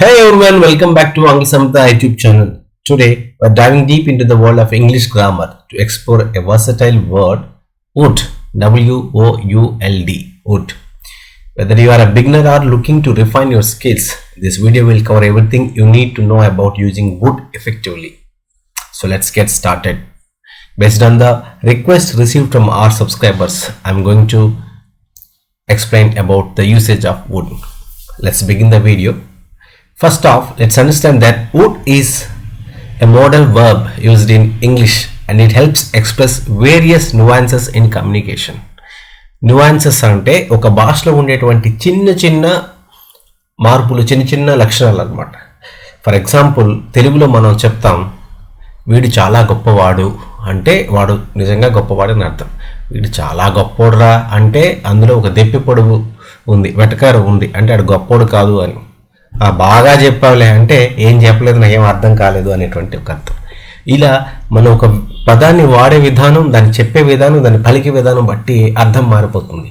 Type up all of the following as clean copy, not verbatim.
Hey everyone, welcome back to Angle Samhita YouTube channel. Today, we're diving deep into the world of English grammar to explore a versatile word, would, W-O-U-L-D, would. Whether you are a beginner or looking to refine your skills, this video will cover everything you need to know about using would effectively. So let's get started. Based on the request received from our subscribers, I'm going to explain about the usage of would. Let's begin the video. First off, let's understand that would is a modal verb used in English and it helps express various nuances in communication. Nuances అంటే ఒక భాషలో ఉండేటువంటి చిన్న చిన్న మార్పులు, చిన్న చిన్న లక్షణాలు అన్నమాట. ఫర్ ఎగ్జాంపుల్, తెలుగులో మనం చెప్తాం వీడు చాలా గొప్పవాడు అంటే వాడు నిజంగా గొప్పవాడు అని అర్థం. వీడు చాలా గొప్పోడురా అంటే అందులో ఒక దెప్పి పొడుగు ఉంది, వెటకారం ఉంది అంటే వాడు గొప్పోడు కాదు అని. బాగా చెప్పావులే అంటే ఏం చెప్పలేదు, నాకేం అర్థం కాలేదు అనేటువంటి ఒక అర్థం. ఇలా మనం ఒక పదాన్ని వాడే విధానం, దాన్ని చెప్పే విధానం, దాన్ని పలికే విధానం బట్టి అర్థం మారిపోతుంది.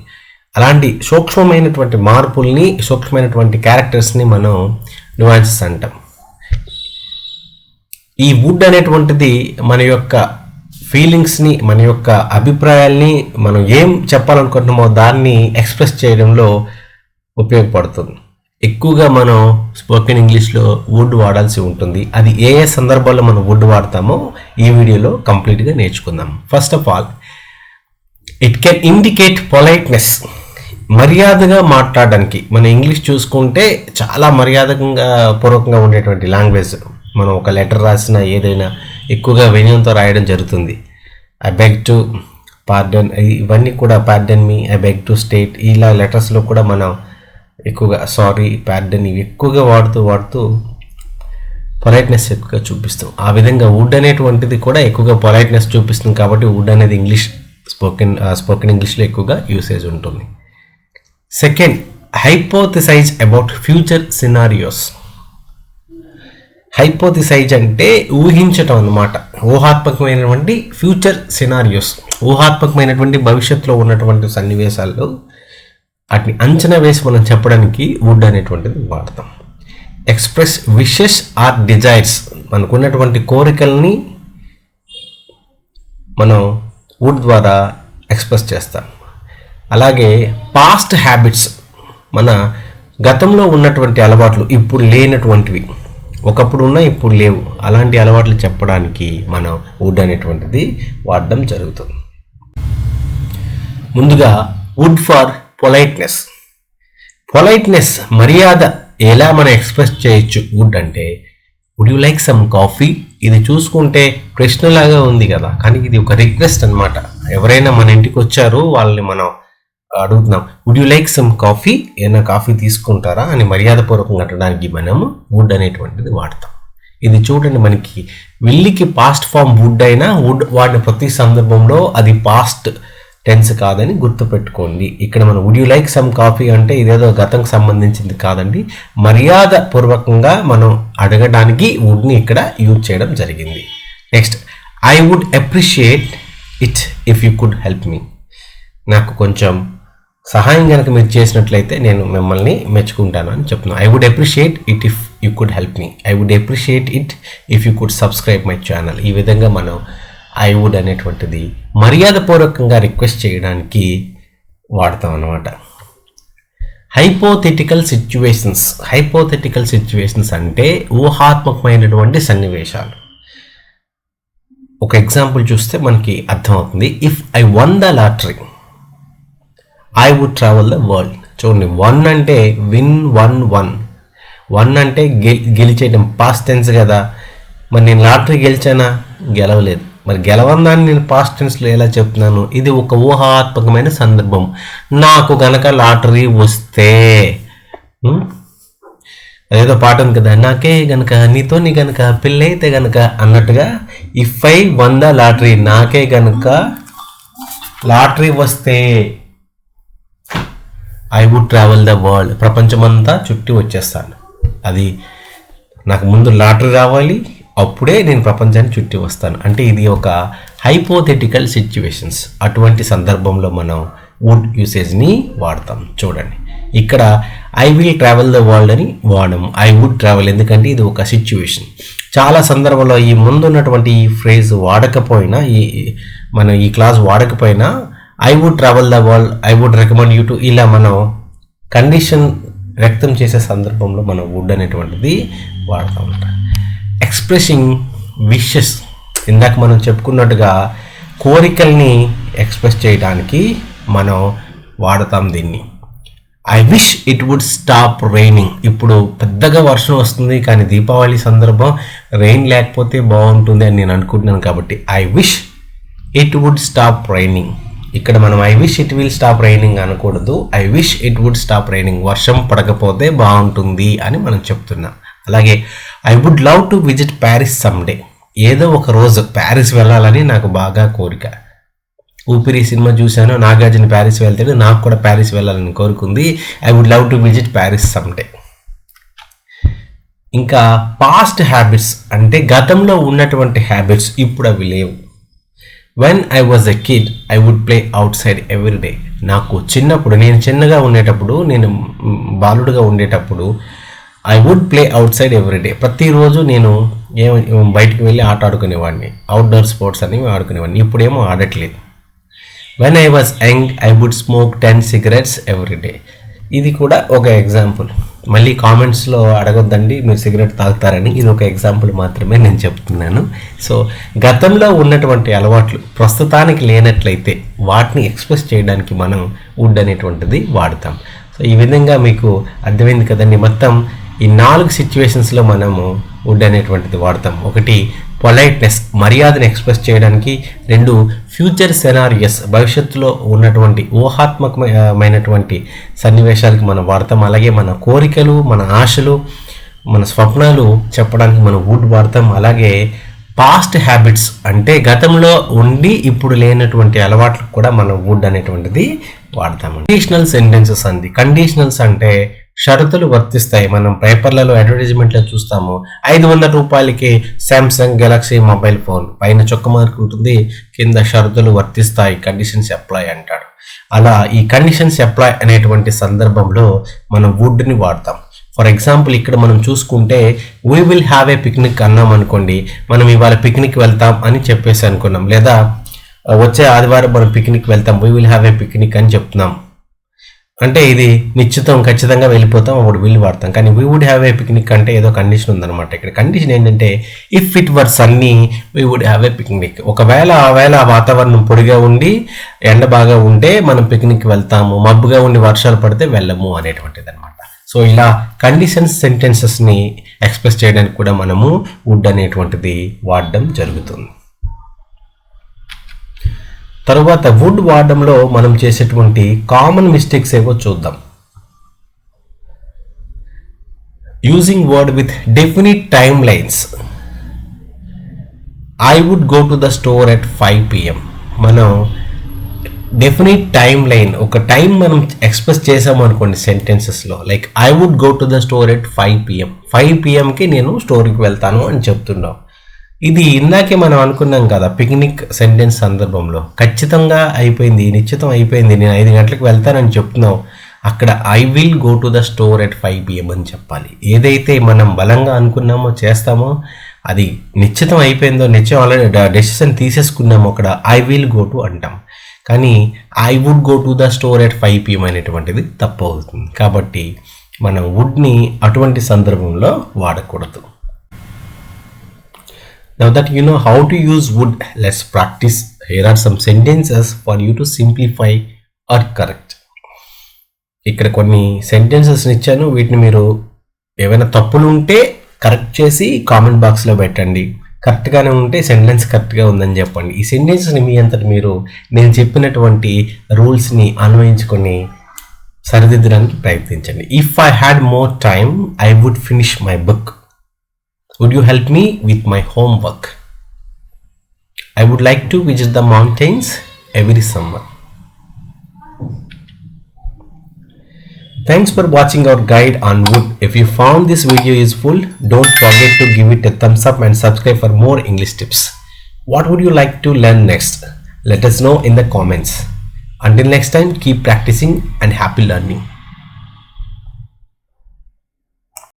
అలాంటి సూక్ష్మమైనటువంటి మార్పుల్ని, సూక్ష్మమైనటువంటి క్యారెక్టర్స్ని మనం న్యూయాన్సెస్ అంటాం. ఈ వుడ్ అనేటువంటిది మన యొక్క ఫీలింగ్స్ని, మన యొక్క అభిప్రాయాల్ని, మనం ఏం చెప్పాలనుకుంటున్నామో దాన్ని ఎక్స్ప్రెస్ చేయడంలో ఉపయోగపడుతుంది. ఎక్కువగా మనం స్పోకెన్ ఇంగ్లీష్లో వుడ్ వాడాల్సి ఉంటుంది. అది ఏ ఏ సందర్భాల్లో మనం వుడ్ వాడతామో ఈ వీడియోలో కంప్లీట్గా నేర్చుకుందాం. First of all, it can indicate politeness. మర్యాదగా మాట్లాడడానికి మన ఇంగ్లీష్ చూసుకుంటే చాలా మర్యాదగా పూర్వకంగా ఉండేటువంటి లాంగ్వేజ్. మనం ఒక లెటర్ రాసినా ఏదైనా ఎక్కువగా వినయంతో రాయడం జరుగుతుంది. ఐ బెగ్ టు పార్డన్, ఇవన్నీ కూడా pardon me, I beg to state, ఇలా లెటర్స్లో కూడా మనం ఎక్కువగా సారీ, పార్డన్ ఇవి ఎక్కువగా వాడుతూ పొలైట్నెస్ ఎక్కువగా చూపిస్తాం. ఆ విధంగా వుడ్ అనేటువంటిది కూడా ఎక్కువగా పొలైట్నెస్ చూపిస్తుంది. కాబట్టి వుడ్ అనేది ఇంగ్లీష్ స్పోకెన్ ఇంగ్లీష్లో ఎక్కువగా యూసేజ్ ఉంటుంది. Second, hypothesize about future scenarios. Hypothesize అంటే ఊహించటం అన్నమాట. ఊహాత్మకమైనటువంటి ఫ్యూచర్ సినారియోస్, ఊహాత్మకమైనటువంటి భవిష్యత్తులో ఉన్నటువంటి సన్నివేశాల్లో వాటిని అంచనా వేసి మనం చెప్పడానికి వుడ్ అనేటువంటిది వాడతాం. ఎక్స్ప్రెస్ విషెస్ ఆర్ డిజైర్స్, మనకున్నటువంటి కోరికల్ని మనం వుడ్ ద్వారా ఎక్స్ప్రెస్ చేస్తాం. అలాగే పాస్ట్ హ్యాబిట్స్, మన గతంలో ఉన్నటువంటి అలవాట్లు ఇప్పుడు లేనటువంటివి, ఒకప్పుడు ఉన్నా ఇప్పుడు లేవు, అలాంటి అలవాట్లు చెప్పడానికి మనం వుడ్ అనేటువంటిది వాడడం జరుగుతుంది. ముందుగా వుడ్ ఫర్ పొలైట్నెస్. పొలైట్నెస్, మర్యాద ఎలా మనం ఎక్స్ప్రెస్ చేయొచ్చు వుడ్ అంటే, would you like some coffee. ఇది చూసుకుంటే ప్రశ్నలాగా ఉంది కదా, కానీ ఇది ఒక రిక్వెస్ట్ అనమాట. ఎవరైనా మన ఇంటికి వచ్చారో వాళ్ళని మనం అడుగుతున్నాం, would you like some coffee, ఏమైనా కాఫీ తీసుకుంటారా అని మర్యాదపూర్వకంగా అనడానికి మనము వుడ్ అనేటువంటిది వాడతాం. ఇది చూడండి, మనకి విల్లికి పాస్ట్ ఫామ్ వుడ్ అయినా వుడ్ వాడిన ప్రతి సందర్భంలో అది పాస్ట్ టెన్స్ కాదని గుర్తుపెట్టుకోండి. ఇక్కడ మనం would you like some coffee అంటే ఇదేదో గతంకి సంబంధించింది కాదండి, మర్యాద పూర్వకంగా మనం అడగడానికి వుడ్ని ఇక్కడ యూజ్ చేయడం జరిగింది. Next, I would appreciate it if you could help me. నాకు కొంచెం సహాయం కనుక మీరు చేసినట్లయితే నేను మిమ్మల్ని మెచ్చుకుంటాను అని చెప్తున్నాను. I would appreciate it if you could help me. I would appreciate it if you could subscribe my channel. ఈ విధంగా మనం ఐ వుడ్ అనేటువంటిది మర్యాదపూర్వకంగా రిక్వెస్ట్ చేయడానికి వాడతాం అన్నమాట. Hypothetical situations. హైపోథెటికల్ సిచ్యువేషన్స్ అంటే ఊహాత్మకమైనటువంటి సన్నివేశాలు. ఒక ఎగ్జాంపుల్ చూస్తే మనకి అర్థమవుతుంది. If I won the lottery I would travel the world. చూడండి, వన్ అంటే విన్, వన్ అంటే గెలిచేయడం, పాస్ట్ టెన్స్ కదా. మరి నేను లాటరీ గెలిచానా? గెలవలేదు. మరి గెలవన్నాను నేను పాస్ట్ టెన్స్లో ఎలా చెప్తున్నాను? ఇది ఒక ఊహాత్మకమైన సందర్భం. నాకు గనక లాటరీ వస్తే, అదేదో పాట ఉంది కదా, నాకే గనక నీతోని గనక పెళ్ళైతే గనక అన్నట్టుగా, if I won the lottery, నాకే గనక లాటరీ వస్తే I would travel the world, ప్రపంచమంతా చుట్టి వచ్చేస్తాను. అది నాకు ముందు లాటరీ రావాలి, అప్పుడే నేను ప్రపంచాన్ని చుట్టి వస్తాను అంటే ఇది ఒక హైపోథెటికల్ సిచ్యువేషన్స్. అటువంటి సందర్భంలో మనం వుడ్ యూసేజ్ని వాడతాం. చూడండి, ఇక్కడ I will travel the world అని వాడము, ఐ వుడ్ ట్రావెల్, ఎందుకంటే ఇది ఒక సిచ్యువేషన్. చాలా సందర్భంలో ఈ ముందున్నటువంటి ఈ ఫ్రేజ్ వాడకపోయినా, మనం ఈ క్లాస్ వాడకపోయినా I would travel the world, I would recommend you to, ఇలా మనం కండిషన్ వ్యక్తం చేసే సందర్భంలో మనం వుడ్ అనేటువంటిది వాడతాం అన్నమాట. ఎక్స్ప్రెసింగ్ విషెస్, ఇందాక మనం చెప్పుకున్నట్టుగా కోరికల్ని ఎక్స్ప్రెస్ చేయడానికి మనం వాడతాం దీన్ని. I wish it would stop raining, ఇప్పుడు పెద్దగా వర్షం వస్తుంది కానీ దీపావళి సందర్భం రెయిన్ లేకపోతే బాగుంటుంది అని నేను అనుకుంటున్నాను, కాబట్టి I wish it would stop raining. ఇక్కడ మనం I wish it will stop raining అనకూడదు, I wish it would stop raining, వర్షం పడకపోతే బాగుంటుంది అని మనం చెప్తున్నాం. అలాగే I would love to visit Paris someday, ఏదో ఒక రోజు ప్యారిస్ వెళ్ళాలని నాకు బాగా కోరిక. ఊపిరి సినిమా చూశాను, నాగార్జున ప్యారిస్ వెళ్తాడు, నాకు కూడా ప్యారిస్ వెళ్ళాలని కోరుకుంది. I would love to visit Paris someday. ఇంకా పాస్ట్ హ్యాబిట్స్ అంటే గతంలో ఉన్నటువంటి హ్యాబిట్స్ ఇప్పుడు అవి లేవు. When I was a kid I would play outside every day, నాకు చిన్నప్పుడు, నేను చిన్నగా ఉండేటప్పుడు, నేను బాలుడుగా ఉండేటప్పుడు I would play outside every day, ప్రతిరోజు నేను బయటికి వెళ్ళి ఆట ఆడుకునేవాడిని, అవుట్డోర్ స్పోర్ట్స్ అనేవి ఆడుకునేవాడిని. ఇప్పుడేమో ఆడట్లేదు. When I was young I would smoke 10 cigarettes every day, ఇది కూడా ఒక ఎగ్జాంపుల్. మళ్ళీ కామెంట్స్లో అడగొద్దండి మీరు సిగరెట్ తాగుతారని, ఇది ఒక ఎగ్జాంపుల్ మాత్రమే నేను చెప్తున్నాను. సో గతంలో ఉన్నటువంటి అలవాట్లు ప్రస్తుతానికి లేనట్లయితే వాటిని ఎక్స్ప్రెస్ చేయడానికి మనం వుడ్ అనేటువంటిది వాడతాం. సో ఈ విధంగా మీకు అర్థమైంది కదండి. మొత్తం ఈ 4 సిచ్యువేషన్స్లో మనము వుడ్ అనేటువంటిది వాడతాం. ఒకటి పొలైట్నెస్, మర్యాదను ఎక్స్ప్రెస్ చేయడానికి. 2 ఫ్యూచర్ సెనారియస్, భవిష్యత్తులో ఉన్నటువంటి ఊహాత్మకమైనటువంటి సన్నివేశాలకు మనం వాడతాం. అలాగే మన కోరికలు, మన ఆశలు, మన స్వప్నాలు చెప్పడానికి మనం వుడ్ వాడతాం. అలాగే పాస్ట్ హ్యాబిట్స్ అంటే గతంలో ఉండి ఇప్పుడు లేనటువంటి అలవాట్లకు కూడా మనం వుడ్ అనేటువంటిది వాడతాము. కండిషనల్ సెంటెన్సెస్ అండి. కండిషనల్స్ అంటే షరతులు వర్తిస్తాయి. మనం పేపర్లలో అడ్వర్టైజ్మెంట్లో చూస్తాము, 500 రూపాయలకి శాంసంగ్ గెలాక్సీ మొబైల్ ఫోన్, పైన చొక్క మార్క్ ఉంటుంది, కింద షరతులు వర్తిస్తాయి, కండిషన్స్ అప్లై అంటాడు. అలా ఈ కండిషన్స్ అప్లై అనేటువంటి సందర్భంలో మనం వుడ్ని వాడతాం. ఫర్ ఎగ్జాంపుల్ ఇక్కడ మనం చూసుకుంటే we will have a picnic అన్నాం అనుకోండి, మనం ఇవాళ పిక్నిక్ వెళ్తాం అని చెప్పేసి అనుకున్నాం, లేదా వచ్చే ఆదివారం మనం పిక్నిక్ వెళ్తాం, we will have a picnic అని చెప్తున్నాం. అంటే ఇది నిశ్చితం, ఖచ్చితంగా వెళ్ళిపోతాం, అప్పుడు విల్ వాడతాం. కానీ we would have a picnic అంటే ఏదో కండిషన్ ఉందన్నమాట. ఇక్కడ కండిషన్ ఏంటంటే if it were sunny we would have a picnic, ఒకవేళ ఆ వాతావరణం పొడిగా ఉండి ఎండ బాగా ఉంటే మనం పిక్నిక్ వెళ్తాము, మబ్బుగా ఉండి వర్షాలు పడితే వెళ్ళము అనేటువంటిది అనమాట. సో ఇలా కండిషన్స్ సెంటెన్సెస్ని ఎక్స్ప్రెస్ చేయడానికి కూడా మనము వుడ్ అనేటువంటిది వాడడం జరుగుతుంది. తరువాత వుడ్ వాడడంలో మనం చేసేటువంటి కామన్ మిస్టేక్స్ ఏవో చూద్దాం. Using would with definite time lines. I would go to the store at 5 PM. మనం డెఫినిట్ టైమ్ లైన్, ఒక టైం మనం ఎక్స్ప్రెస్ చేసాము అనుకోండి సెంటెన్సెస్లో, like I would go to the store at 5 PM. 5 PMకి నేను స్టోర్కి వెళ్తాను అని చెప్తున్నాం. ఇది ఇందాకే మనం అనుకున్నాం కదా పిక్నిక్ సెంటెన్స్ సందర్భంలో, ఖచ్చితంగా అయిపోయింది, నిశ్చితం అయిపోయింది, నేను 5 గంటలకు వెళ్తానని చెప్తున్నాం. అక్కడ I will go to the store at 5 PM అని చెప్పాలి. ఏదైతే మనం బలంగా అనుకున్నామో చేస్తామో అది నిశ్చితం అయిపోయిందో, నిశ్చయం ఆల్రెడీ డెసిషన్ తీసేసుకున్నామో అక్కడ ఐ విల్ గో టు అంటాం. కానీ I would go to the store at 5 PM అనేటువంటిది తప్పు అవుతుంది. కాబట్టి మనం వుడ్ని అటువంటి సందర్భంలో వాడకూడదు. Now that you know how to use would, let's practice. Here are some sentences for you to simplify or correct. ఇక్కడ కొన్ని సెంటెన్సెస్ ఇచ్చాను, వీటిని మీరు ఏమైనా తప్పులు ఉంటే కరెక్ట్ చేసి కామెంట్ బాక్స్లో పెట్టండి, కరెక్ట్గానే ఉంటే సెంటెన్స్ కరెక్ట్గా ఉందని చెప్పండి. ఈ సెంటెన్సెస్ని మీ అంతటి మీరు నేను చెప్పినటువంటి రూల్స్ని అన్వయించుకొని సరిదిద్దడానికి ప్రయత్నించండి. If I had more time I would finish my book. Would you help me with my homework? I would like to visit the mountains every summer. Thanks for watching our guide on wood. If you found this video useful, don't forget to give it a thumbs up and subscribe for more English tips. What would you like to learn next? Let us know in the comments. Until next time, keep practicing and happy learning.